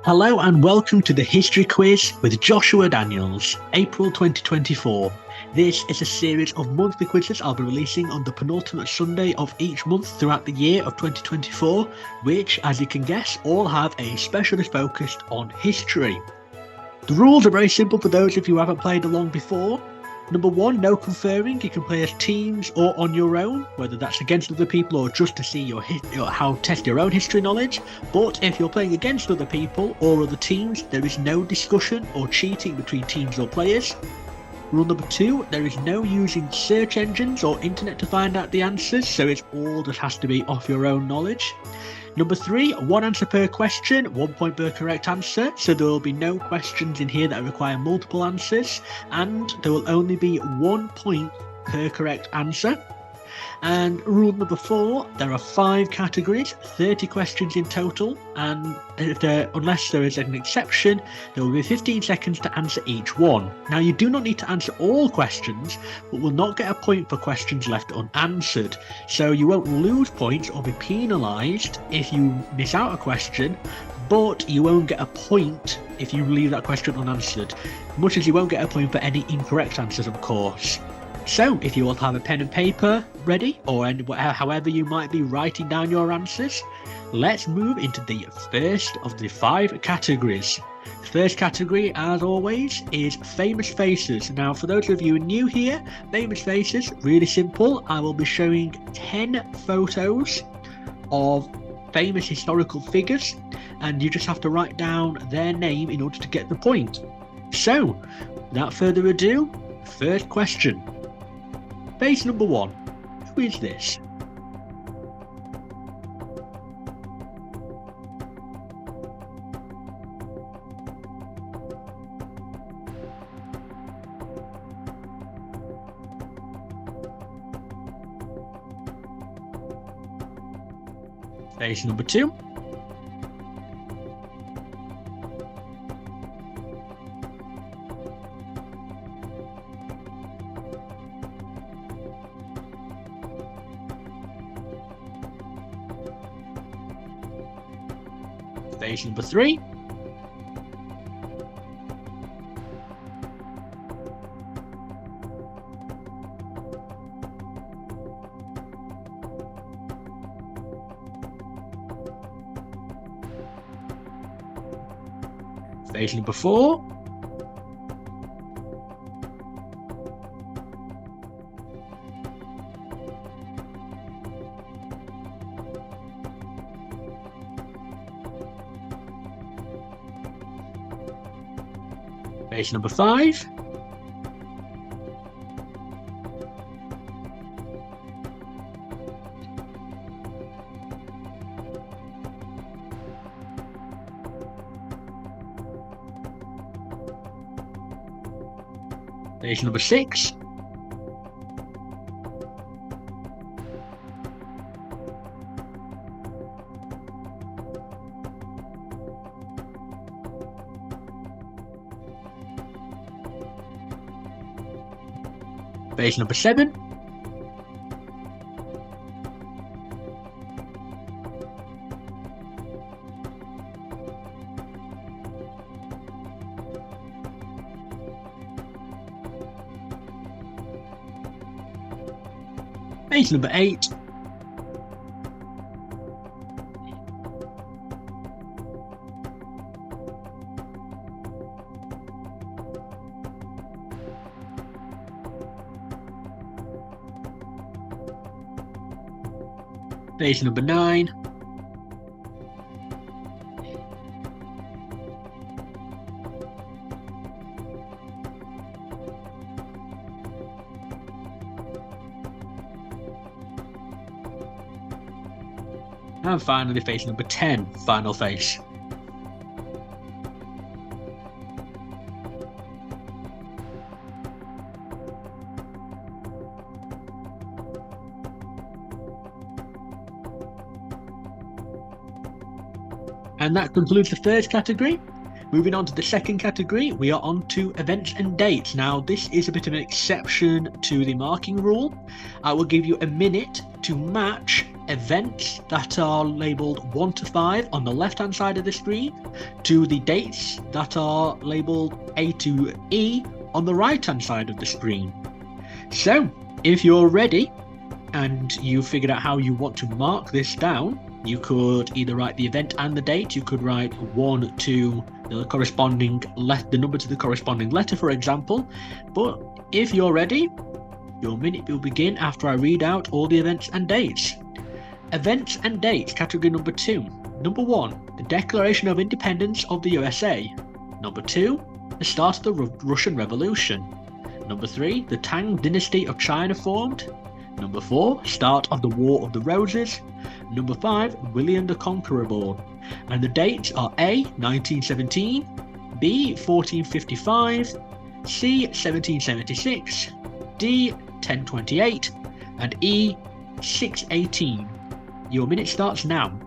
Hello and welcome to the History Quiz with Joshua Daniels, April 2024. This is a series of monthly quizzes I'll be releasing on the penultimate Sunday of each month throughout the year of 2024, which, as you can guess, all have a specialist focused on history. The rules are very simple for those of you who haven't played along before. Number one, no conferring. You can play as teams or on your own, whether that's against other people or just to see how test your own history knowledge. But if you're playing against other people or other teams, there is no discussion or cheating between teams or players. Rule number two, there is no using search engines or internet to find out the answers, so it all just has to be off your own knowledge. Number three, one answer per question, 1 point per correct answer, so there will be no questions in here that require multiple answers, and there will only be 1 point per correct answer. And rule number four, there are 5 categories, 30 questions in total, and unless there is an exception, there will be 15 seconds to answer each one. Now, you do not need to answer all questions, but will not get a point for questions left unanswered. So you won't lose points or be penalised if you miss out a question, but you won't get a point if you leave that question unanswered, much as you won't get a point for any incorrect answers, of course. So, if you all have a pen and paper ready, or however you might be writing down your answers, let's move into the first of the 5 categories. The first category, as always, is famous faces. Now, for those of you new here, famous faces, really simple. I will be showing 10 photos of famous historical figures, and you just have to write down their name in order to get the point. So, without further ado, first question. Face number 1. Who is this? Face number 2. Face number 3. Face number 4. Face number 5. Face number 6. Face number 7. Face number 8. Face number 9. And finally, face number 10, final face. And that concludes the first category. Moving on to the second category, we are on to events and dates. Now, this is a bit of an exception to the marking rule. I will give you a minute to match events that are labelled 1 to 5 on the left hand side of the screen, to the dates that are labelled A to E on the right hand side of the screen. So, if you're ready and you figured out how you want to mark this down, you could either write the event and the date. You could write 1 to the corresponding the number to the corresponding letter, for example. But if you're ready, your minute will begin after I read out all the events and dates. Events and dates, category number 2. Number 1, the Declaration of Independence of the USA. Number 2, the start of the Russian Revolution. Number 3, the Tang Dynasty of China formed. Number 4, start of the War of the Roses. Number 5, William the Conqueror born. And the dates are A, 1917, B, 1455, C, 1776, D, 1028, and E, 618. Your minute starts now.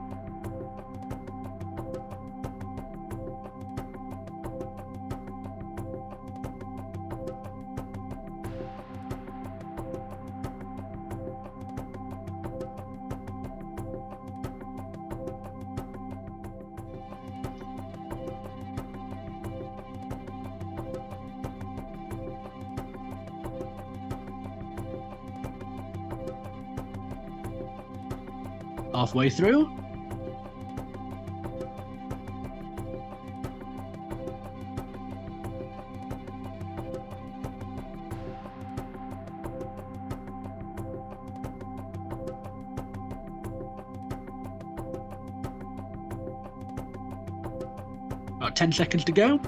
Halfway through. About 10 seconds to go.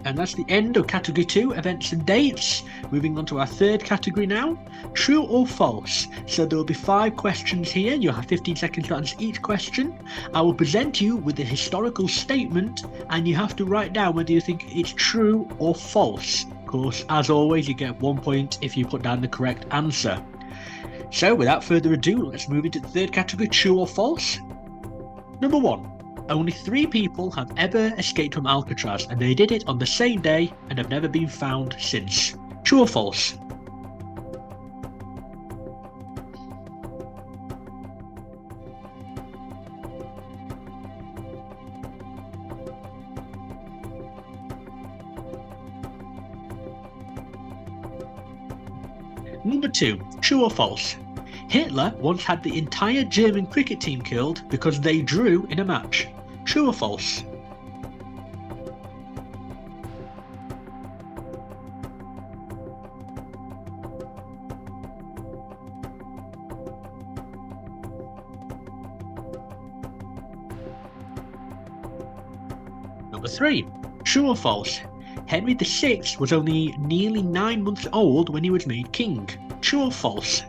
And that's the end of category 2, events and dates. Moving on to our third category now, true or false. So there will be 5 questions here. You'll have 15 seconds to answer each question. I will present you with a historical statement and you have to write down whether you think it's true or false. Of course, as always, you get 1 point if you put down the correct answer. So without further ado, let's move into the third category, true or false. Number 1. Only 3 people have ever escaped from Alcatraz, and they did it on the same day and have never been found since. True or false? Number 2, true or false? Hitler once had the entire German cricket team killed because they drew in a match. True or false? Number 3, true or false? Henry VI was only nearly 9 months old when he was made king. True or false?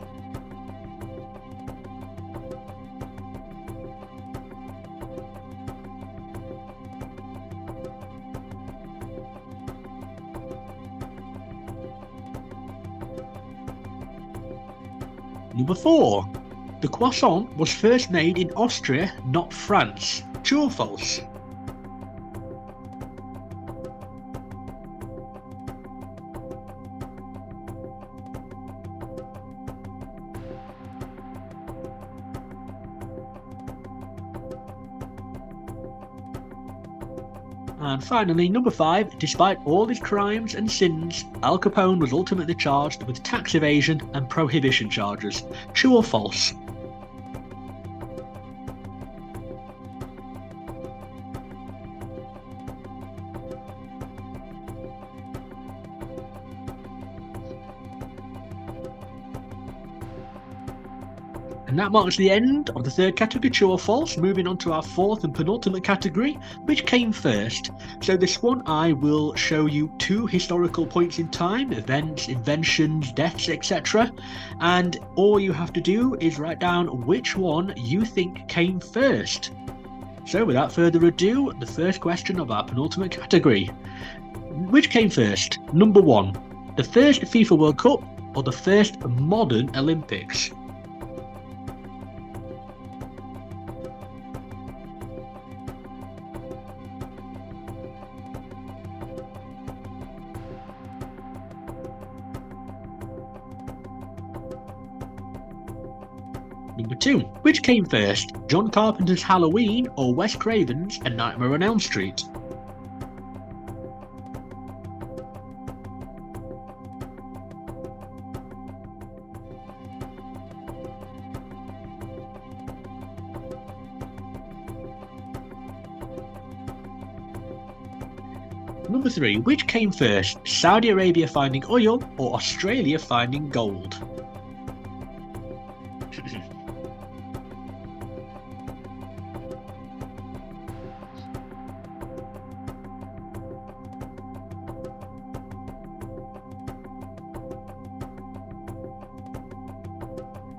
Number 4. The croissant was first made in Austria, not France. True or false? And finally, number 5, despite all his crimes and sins, Al Capone was ultimately charged with tax evasion and prohibition charges. True or false? And that marks the end of the third category, true or false. Moving on to our fourth and penultimate category, which came first. So this one I will show you 2 historical points in time, events, inventions, deaths, etc. And all you have to do is write down which one you think came first. So without further ado, the first question of our penultimate category. Which came first? Number 1, the first FIFA World Cup or the first modern Olympics? Number 2. Which came first, John Carpenter's Halloween or Wes Craven's A Nightmare on Elm Street? Number 3. Which came first, Saudi Arabia finding oil or Australia finding gold?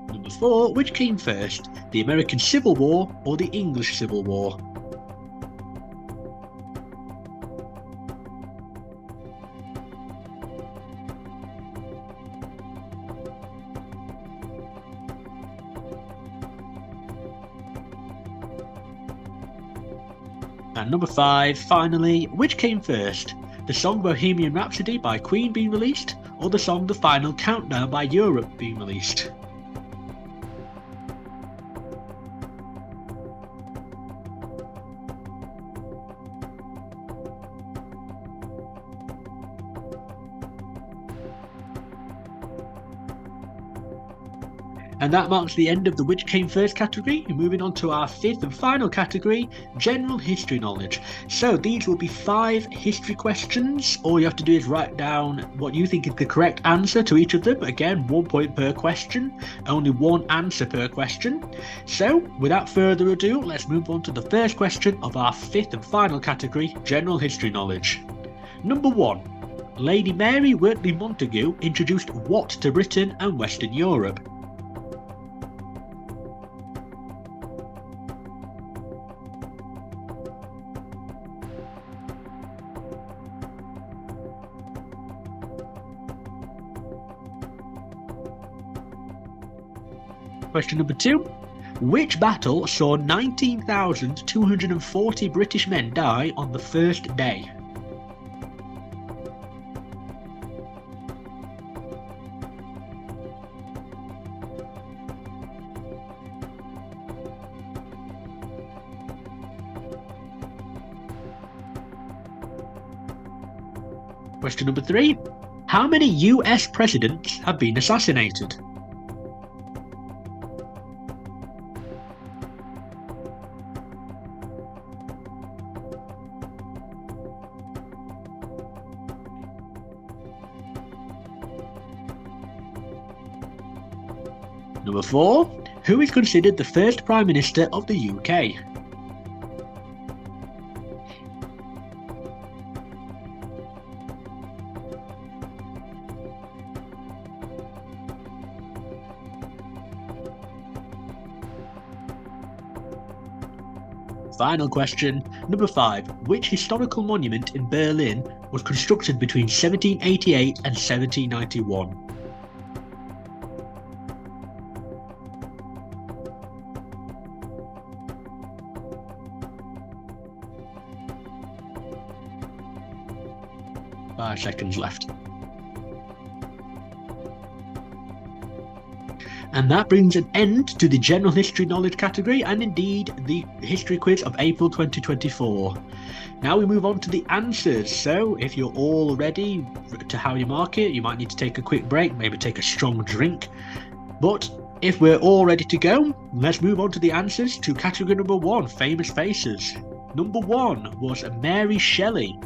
Number 4. Which came first, the American Civil War or the English Civil War? And number 5, finally, which came first, the song Bohemian Rhapsody by Queen being released or the song The Final Countdown by Europe being released? And that marks the end of the Which Came First category. Moving on to our 5th and final category, General History Knowledge. So these will be 5 history questions. All you have to do is write down what you think is the correct answer to each of them. Again, 1 point per question, only 1 answer per question. So without further ado, let's move on to the first question of our 5th and final category, General History Knowledge. Number 1. Lady Mary Wortley Montagu introduced what to Britain and Western Europe? Question number 2. Which battle saw 19,240 British men die on the first day? Question number 3. How many US presidents have been assassinated? Number 4. Who is considered the first Prime Minister of the UK? Final question, number 5. Which historical monument in Berlin was constructed between 1788 and 1791? Five seconds left. And that brings an end to the General History Knowledge category and indeed the History Quiz of April 2024. Now we move on to the answers. So if you're all ready to how you mark it, you might need to take a quick break, maybe take a strong drink. But if we're all ready to go, let's move on to the answers to category number 1, Famous Faces. Number 1 was Mary Shelley.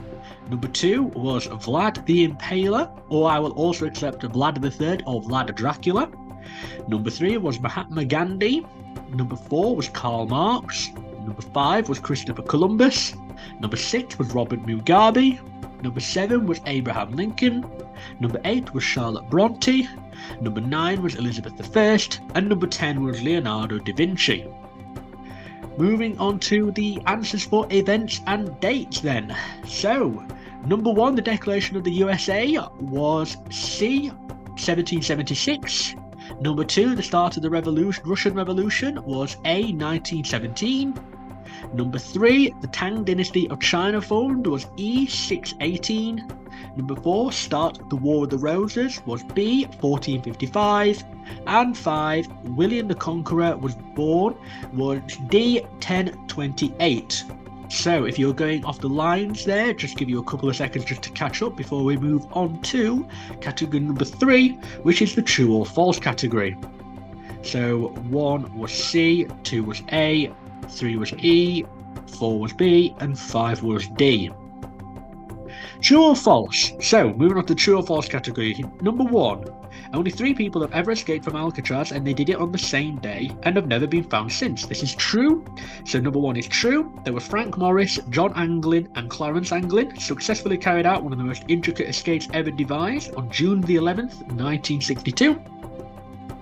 Number 2 was Vlad the Impaler, or I will also accept Vlad III or Vlad Dracula. Number 3 was Mahatma Gandhi. Number 4 was Karl Marx. Number 5 was Christopher Columbus. Number 6 was Robert Mugabe. Number 7 was Abraham Lincoln. Number 8 was Charlotte Bronte. Number 9 was Elizabeth I. And number 10 was Leonardo da Vinci. Moving on to the answers for events and dates then. So, number 1, the Declaration of the USA was C, 1776. Number 2, the start of the Russian Revolution was A, 1917. Number 3, the Tang Dynasty of China formed was E, 618. Number 4, Start the War of the Roses was B, 1455. And 5, William the Conqueror was born was D, 1028. So if you're going off the lines there, just give you a couple of seconds just to catch up before we move on to category number 3, which is the true or false category. So 1 was C, 2 was A, 3 was E, 4 was B, and 5 was D. True or false? So moving on to true or false category. Number 1. Only 3 people have ever escaped from Alcatraz, and they did it on the same day and have never been found since. This is true. So number 1 is true. There were Frank Morris, John Anglin and Clarence Anglin successfully carried out one of the most intricate escapes ever devised on June the 11th, 1962.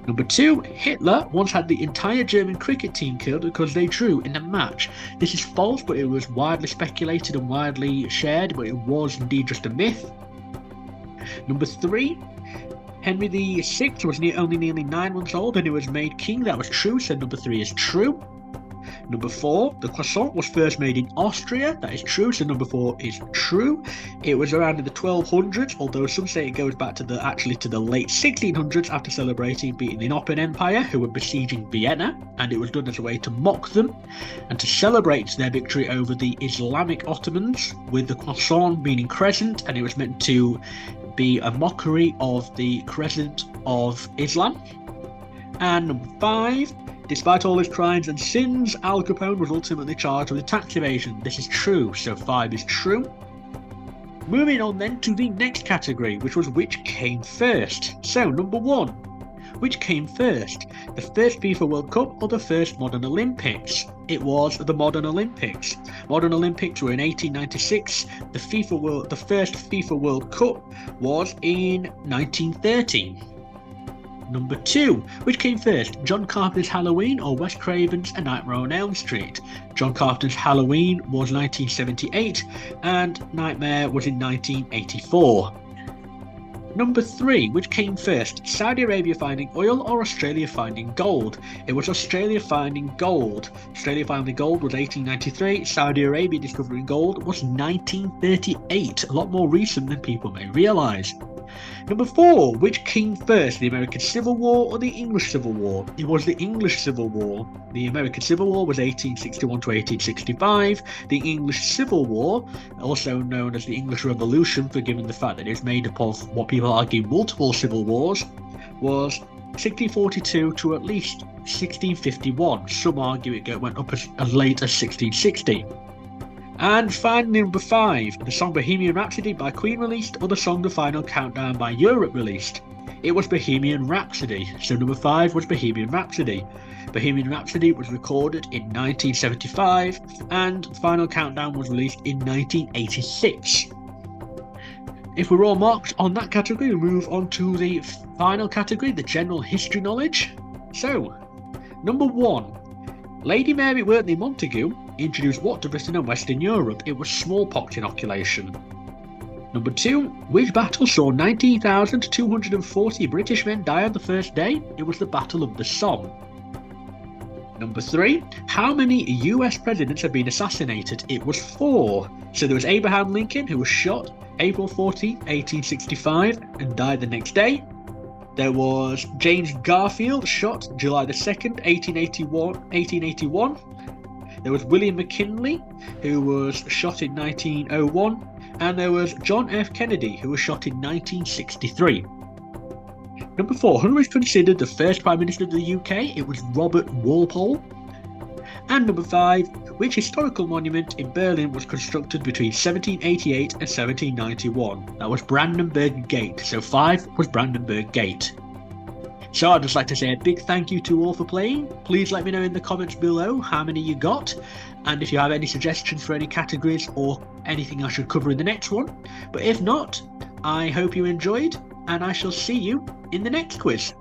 Number 2, Hitler once had the entire German cricket team killed because they drew in a match. This is false, but it was widely speculated and widely shared, but it was indeed just a myth. Number 3, Henry VI was only nearly 9 months old and he was made king. That was true, so number 3 is true. Number 4, the croissant was first made in Austria. That is true, so number 4 is true. It was around in the 1200s, although some say it goes back to the late 1600s after celebrating beating the Ottoman Empire, who were besieging Vienna, and it was done as a way to mock them and to celebrate their victory over the Islamic Ottomans, with the croissant meaning crescent, and it was meant to be a mockery of the crescent of Islam. And number 5, despite all his crimes and sins, Al Capone was ultimately charged with tax evasion. This is true, so 5 is true. Moving on then to the next category, which was which came first. So number 1, which came first? The first FIFA World Cup or the first modern Olympics? It was the modern Olympics. Modern Olympics were in 1896. The first FIFA World Cup was in 1930. Number 2, which came first, John Carpenter's Halloween or Wes Craven's A Nightmare on Elm Street? John Carpenter's Halloween was 1978 and Nightmare was in 1984. Number 3, which came first, Saudi Arabia finding oil or Australia finding gold? It was Australia finding gold. Australia finding gold was 1893, Saudi Arabia discovering gold was 1938, a lot more recent than people may realise. Number 4, which came first, the American Civil War or the English Civil War? It was the English Civil War. The American Civil War was 1861 to 1865. The English Civil War, also known as the English Revolution, for given the fact that it was made up of what people argue multiple civil wars, was 1642 to at least 1651. Some argue it went up as late as 1660. And finally, number 5, the song Bohemian Rhapsody by Queen released or the song The Final Countdown by Europe released? It was Bohemian Rhapsody, so number 5 was Bohemian Rhapsody. Bohemian Rhapsody was recorded in 1975 and The Final Countdown was released in 1986. If we're all marked on that category, we move on to the final category, the general history knowledge. So, number 1, Lady Mary Wortley Montagu introduced what to Britain and Western Europe? It was smallpox inoculation. Number 2, which battle saw 19,240 British men die on the first day? It was the Battle of the Somme. Number 3, how many US presidents have been assassinated? It was 4. So there was Abraham Lincoln, who was shot April 14, 1865 and died the next day. There was James Garfield, shot July the 2nd, 1881. There was William McKinley, who was shot in 1901, and there was John F. Kennedy, who was shot in 1963. Number 4, who was considered the first Prime Minister of the UK? It was Robert Walpole. And number 5, which historical monument in Berlin was constructed between 1788 and 1791? That was Brandenburg Gate, so 5 was Brandenburg Gate. So I'd just like to say a big thank you to all for playing. Please let me know in the comments below how many you got, and if you have any suggestions for any categories or anything I should cover in the next one. But if not, I hope you enjoyed, and I shall see you in the next quiz.